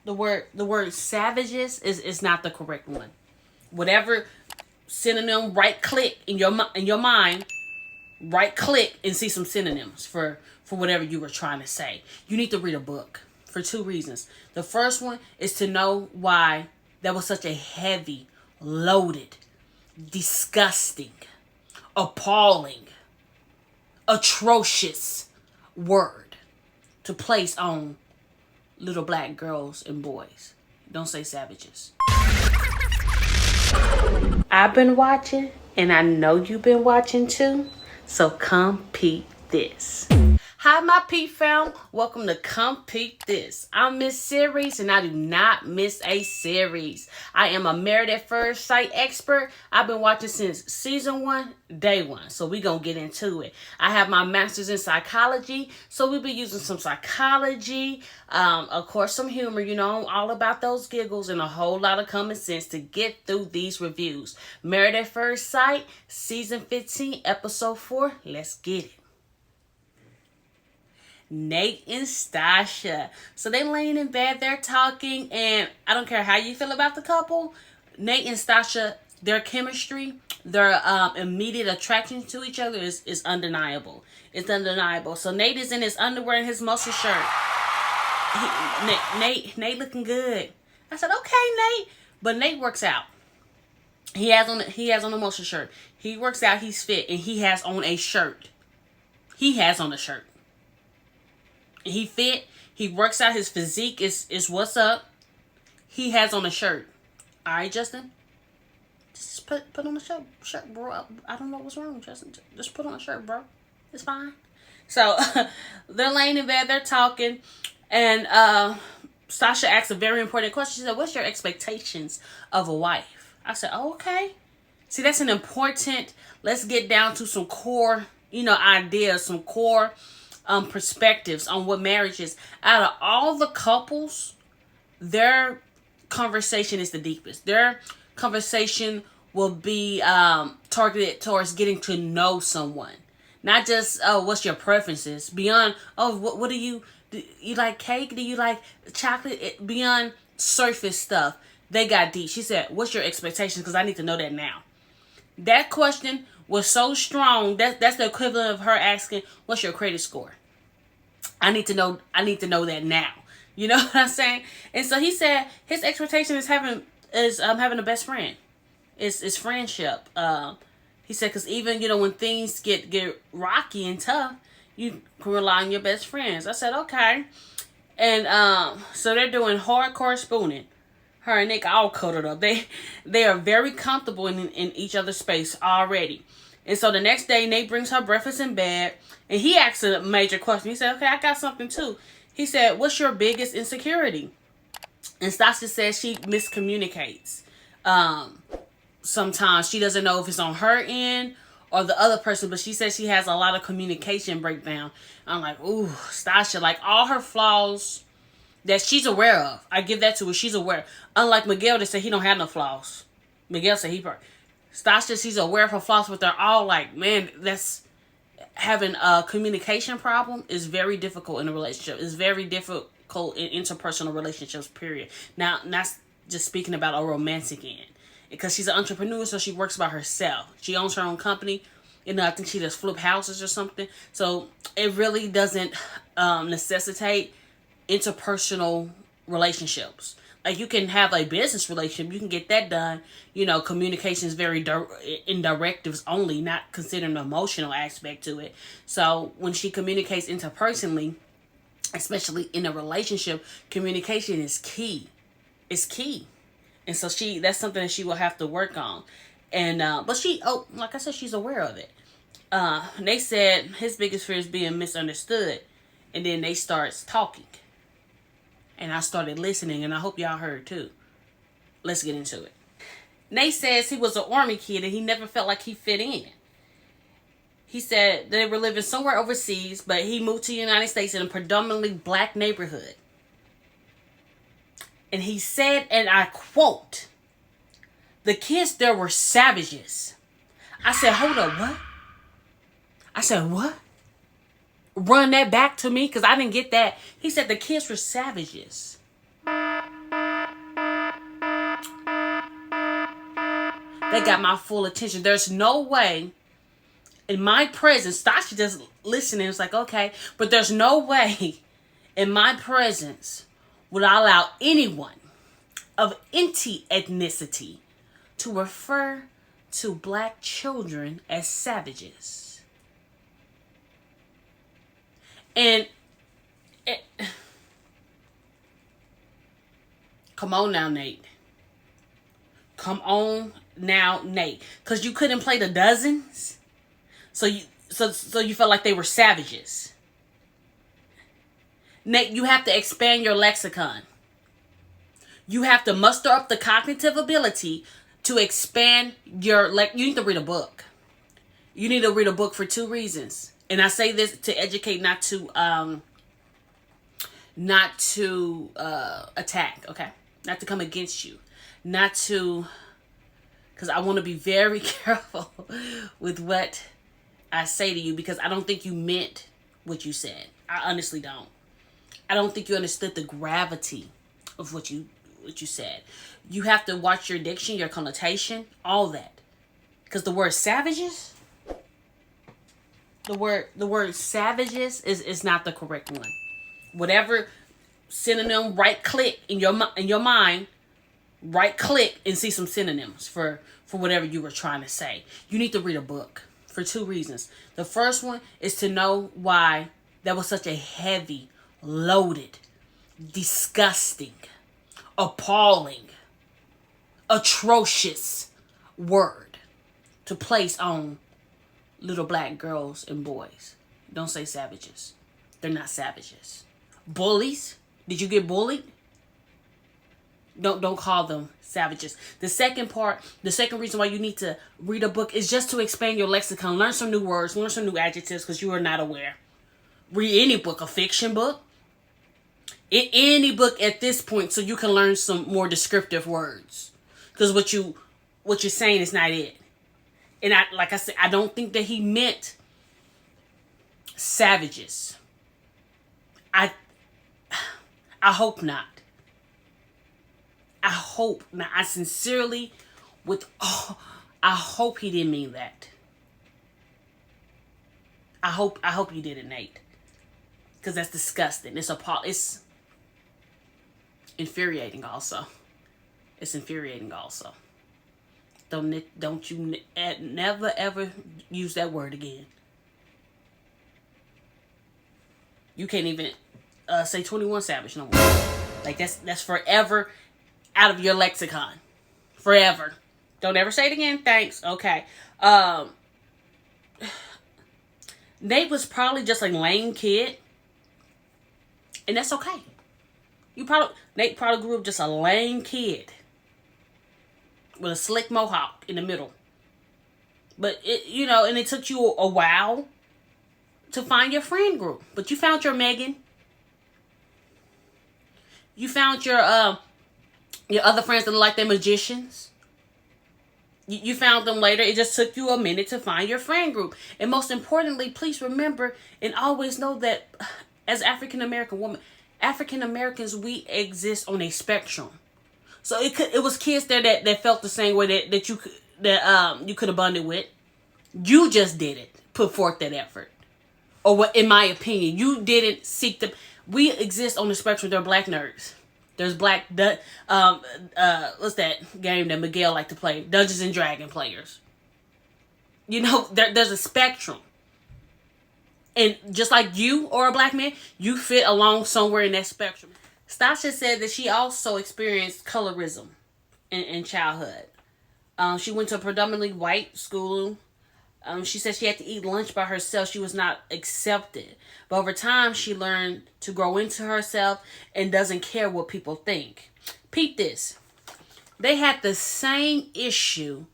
the word savages is not the correct one. Whatever synonym, right click in your mind, right click and see some synonyms for whatever you were trying to say. You need to read a book for two reasons. The first one is to know why that was such a heavy, loaded, disgusting, appalling, atrocious word to place on little black girls and boys. Don't say savages. I've been watching, and I know you've been watching too. So come peep this. Hi, my peep fam. Welcome to Come Peep This. I'm Miss Series, and I do not miss a series. I am a Married at First Sight expert. I've been watching since season 1, day 1. So we gonna get into it. I have my master's in psychology, so we'll be using some psychology, of course some humor, all about those giggles and a whole lot of common sense to get through these reviews. Married at First Sight, season 15, episode 4. Let's get it. Nate and Stacia. So they laying in bed, they're talking, and I don't care how you feel about the couple, Nate and Stacia, their chemistry, their immediate attraction to each other is undeniable. It's undeniable. So Nate is in his underwear and his muscle shirt. Nate looking good. I said, okay, Nate. But Nate works out. He has on a muscle shirt. He works out, he's fit, and he has on a shirt. He has on a shirt. He fit. He works out. His physique is what's up. He has on a shirt. All right, Justin. Just put on a shirt, bro. I don't know what's wrong, Justin. Just put on a shirt, bro. It's fine. So they're laying in bed. They're talking, and Stacia asks a very important question. She said, "What's your expectations of a wife?" I said, "Oh, okay." See, that's an important. Let's get down to some core, ideas, some core. Perspectives on what marriage is. Out of all the couples, their conversation is the deepest. Their conversation will be targeted towards getting to know someone, not just what's your preferences. Beyond what do you like cake? Do you like chocolate? Beyond surface stuff, they got deep. She said, "What's your expectations?" Because I need to know that now. That question was so strong. That's the equivalent of her asking, "What's your credit score?" I need to know that now. You know what I'm saying? And so he said his expectation is having a best friend. It's friendship. He said because even when things get rocky and tough, you can rely on your best friends. I said okay, and so they're doing hardcore spooning. Her and Nick all cuddled up. They are very comfortable in each other's space already. And so the next day, Nate brings her breakfast in bed, and he asks a major question. He said, okay, I got something too. He said, what's your biggest insecurity? And Stacia says she miscommunicates. Sometimes she doesn't know if it's on her end or the other person, but she says she has a lot of communication breakdown. I'm like, ooh, Stacia, like all her flaws that she's aware of. I give that to her. She's aware. Unlike Miguel, that said he don't have no flaws. Miguel said Stacia, she's aware of her flaws, but they're all like, man, that's having a communication problem is very difficult in a relationship. It's very difficult in interpersonal relationships, period. Now, not just speaking about a romantic end. Because she's an entrepreneur, so she works by herself. She owns her own company. I think she does flip houses or something. So it really doesn't necessitate interpersonal relationships. Like you can have a business relationship, you can get that done. Communication is very in directives only, not considering the emotional aspect to it. So when she communicates interpersonally, especially in a relationship, communication is key. It's key, and so that's something that she will have to work on. And but like I said, she's aware of it. They said his biggest fear is being misunderstood, and then they starts talking. And I started listening, and I hope y'all heard too. Let's get into it. Nate says he was an army kid and he never felt like he fit in. He said they were living somewhere overseas, but he moved to the United States in a predominantly black neighborhood. And he said, and I quote, "The kids there were savages." I said, hold up, what? I said, what? Run that back to me, because I didn't get that. He said the kids were savages. They got my full attention. There's no way in my presence, Stacia just listening. It's like, okay. But there's no way in my presence would I allow anyone of any ethnicity to refer to black children as savages. And come on now, Nate. Come on now, Nate. Because you couldn't play the dozens. So you felt like they were savages. Nate, you have to expand your lexicon. You have to muster up the cognitive ability to expand your... You need to read a book. You need to read a book for 2 reasons. And I say this to educate, not to attack, okay? Not to come against you. Not to... Because I want to be very careful with what I say to you, because I don't think you meant what you said. I honestly don't. I don't think you understood the gravity of what you said. You have to watch your diction, your connotation, all that. Because the word savages, the word savages is not the correct one. Whatever synonym, right click in your mind, right click and see some synonyms for whatever you were trying to say. You need to read a book for 2 reasons. The first one is to know why that was such a heavy, loaded, disgusting, appalling, atrocious word to place on little black girls and boys. Don't say savages. They're not savages. Bullies? Did you get bullied? Don't call them savages. The second reason why you need to read a book is just to expand your lexicon. Learn some new words, learn some new adjectives, because you are not aware. Read any book, a fiction book. Any book at this point, so you can learn some more descriptive words. Because what you're saying is not it. And like I said, I don't think that he meant savages. I hope not. I hope not. I sincerely, I hope he didn't mean that. I hope you didn't, Nate. Because that's disgusting. It's infuriating also. It's infuriating also. Don't you never ever use that word again. You can't even say 21 Savage no more. Like that's forever out of your lexicon. Forever. Don't ever say it again. Thanks. Okay. Nate was probably just a lame kid. And that's okay. Nate probably grew up just a lame kid with a slick mohawk in the middle. But and it took you a while to find your friend group. But you found your Megan. You found your other friends that look like they're magicians. You found them later. It just took you a minute to find your friend group. And most importantly, please remember and always know that as African American women, African Americans, we exist on a spectrum. So it was kids there that felt the same way that you could have bonded with. You just didn't put forth that effort. Or what, in my opinion, you didn't seek them. We exist on the spectrum. There are black nerds. There's black, what's that game that Miguel liked to play? Dungeons and Dragons players. There's a spectrum. And just like you or a black man, you fit along somewhere in that spectrum. Stacia said that she also experienced colorism in childhood. She went to a predominantly white school. She said she had to eat lunch by herself. She was not accepted. But over time, she learned to grow into herself and doesn't care what people think. Peep this. They had the same issue,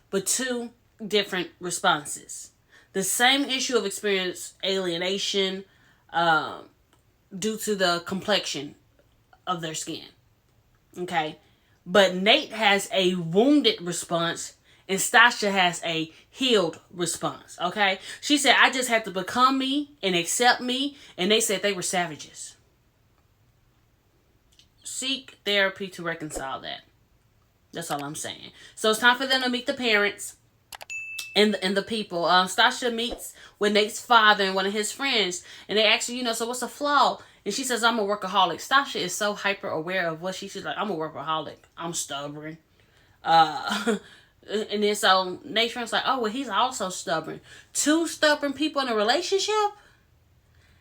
but 2 different responses. The same issue of experience alienation due to the complexion of their skin. Okay? But Nate has a wounded response and Stacia has a healed response. Okay? She said, I just had to become me and accept me. And they said they were savages. Seek therapy to reconcile that. That's all I'm saying. So it's time for them to meet the parents and the people. Stacia meets with Nate's father and one of his friends, and they ask her, so what's the flaw? And she says, I'm a workaholic. Stacia is so hyper aware of what she's like, I'm a workaholic. I'm stubborn. And then so Nate's friend's like, oh, well, he's also stubborn. Two stubborn people in a relationship?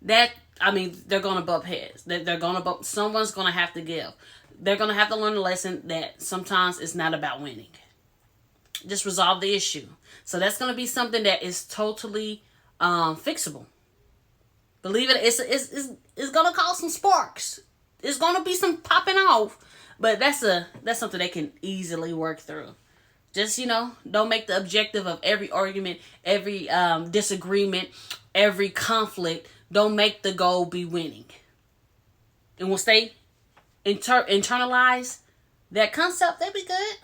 They're going to bump heads. They're going to bump, someone's going to have to give. They're going to have to learn the lesson that sometimes it's not about winning. Just resolve the issue. So that's going to be something that is totally fixable. Believe it, it's going to cause some sparks. It's going to be some popping off. But that's something they can easily work through. Just, don't make the objective of every argument, every disagreement, every conflict, don't make the goal be winning. And once they internalize that concept, they'll be good.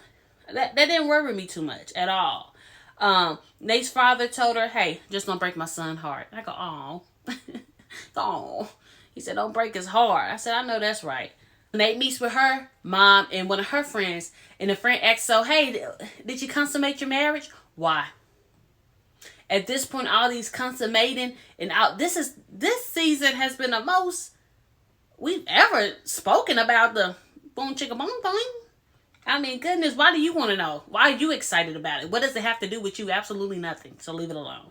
That didn't worry me too much at all. Nate's father told her, hey, just don't break my son's heart. I go, oh. Oh. He said, don't break his heart. I said, I know that's right. Nate meets with her mom and one of her friends. And the friend asks, so, hey, did you consummate your marriage? Why? At this point, all these consummating and out. This season has been the most we've ever spoken about the boom chicka boom boom. I mean, goodness, why do you want to know? Why are you excited about it? What does it have to do with you? Absolutely nothing. So leave it alone.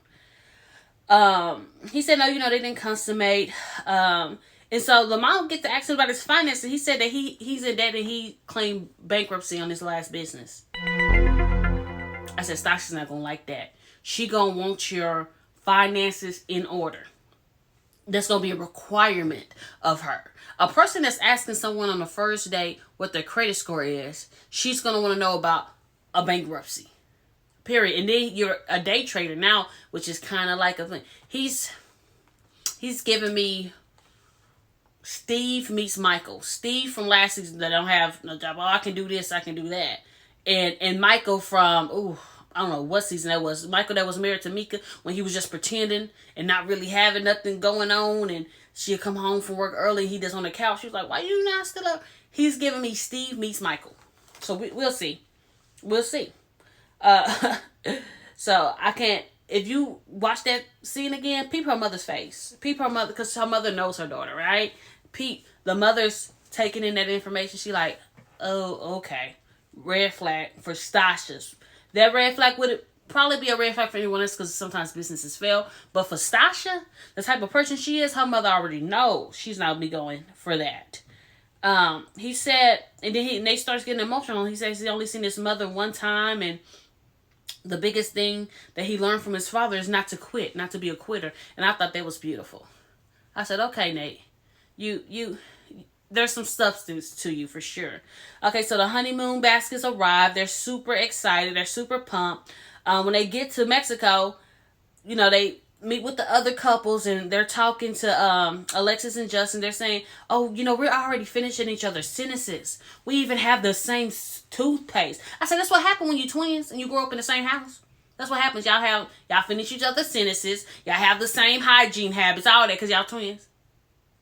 He said, no, they didn't consummate. And so the mom gets to ask him about his finances. He said that he's in debt and he claimed bankruptcy on his last business. I said, Stacia's not going to like that. She going to want your finances in order. That's going to be a requirement of her. A person that's asking someone on the first date what their credit score is, she's going to want to know about a bankruptcy. Period. And then you're a day trader now, which is kind of like a thing. He's giving me Steve meets Michael. Steve from last season that don't have no job. Oh, I can do this, I can do that. And Michael from, I don't know what season that was. Michael that was married to Mika when he was just pretending and not really having nothing going on. And she'd come home from work early. He just on the couch. She was like, why you not still up? He's giving me Steve meets Michael. So we'll see. We'll see. So I can't, if you watch that scene again, peep her mother's face. Peep her mother, because her mother knows her daughter, right? Peep, the mother's taking in that information. She like, oh, okay. Red flag for Stacia's. That red flag would probably be a red flag for anyone else because sometimes businesses fail. But for Stacia, the type of person she is, her mother already knows she's not be going for that. He said, and then Nate starts getting emotional. He says he only seen his mother one time, and the biggest thing that he learned from his father is not to quit, not to be a quitter. And I thought that was beautiful. I said, okay, Nate, you there's some substance to you for sure. Okay, so the honeymoon baskets arrive. They're super excited. They're super pumped. When they get to Mexico, they meet with the other couples and they're talking to Alexis and Justin. They're saying, oh, we're already finishing each other's sentences. We even have the same toothpaste. I said, that's what happened when you twins and you grow up in the same house. That's what happens. Y'all finish each other's sentences. Y'all have the same hygiene habits, all that, because y'all twins.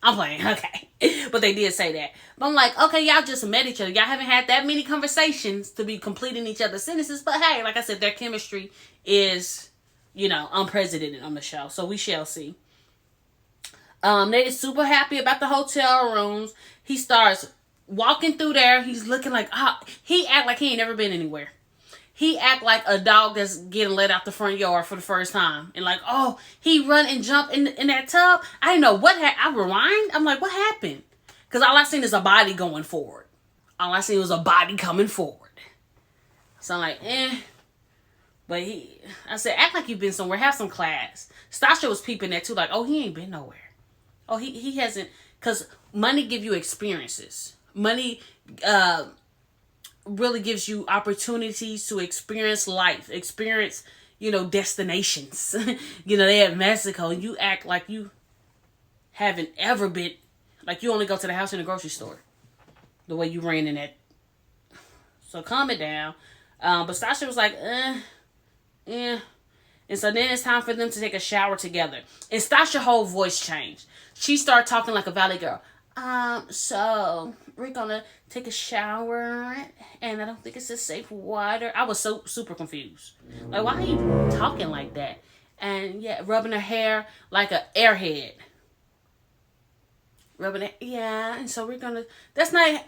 I'm playing, okay. But they did say that. But I'm like, okay, y'all just met each other. Y'all haven't had that many conversations to be completing each other's sentences. But hey, like I said, their chemistry is, unprecedented on the show. So we shall see. Nate is super happy about the hotel rooms. He starts walking through there. He's looking like, he act like he ain't never been anywhere. He act like a dog that's getting let out the front yard for the first time. And like, he run and jump in that tub. I didn't know what happened. I rewind. I'm like, what happened? Because all I seen is a body going forward. All I seen was a body coming forward. So I'm like, But I said, act like you've been somewhere. Have some class. Stacia was peeping that too. Like, he ain't been nowhere. He hasn't. Because money give you experiences. Money, really gives you opportunities to experience life, experience, destinations. They at Mexico and you act like you haven't ever been, like you only go to the house in the grocery store. The way you ran in that. So calm it down. But Stacia was like, And so then it's time for them to take a shower together. And Stasia's whole voice changed. She started talking like a valley girl. So we're gonna take a shower, and I don't think it's a safe water. I was so super confused. Like, why are you talking like that? And yeah, rubbing her hair like a airhead. Rubbing it, yeah. And so we're gonna. That's not.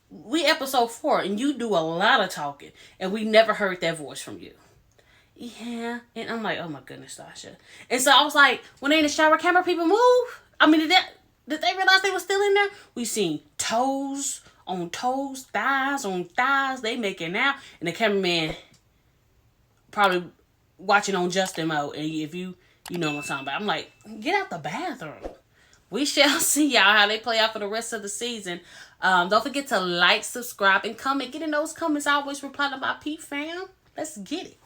We episode 4, and you do a lot of talking, and we never heard that voice from you. Yeah, and I'm like, oh my goodness, Stacia. And so I was like, when they in the shower, camera people move. I mean, did they realize they were still in there? We seen toes on toes, thighs on thighs. They making out, and the cameraman probably watching on Justin mode. And if you know what I'm talking about, I'm like, get out the bathroom. We shall see y'all how they play out for the rest of the season. Don't forget to like, subscribe, and comment. Get in those comments. I always reply to my Pete fam. Let's get it.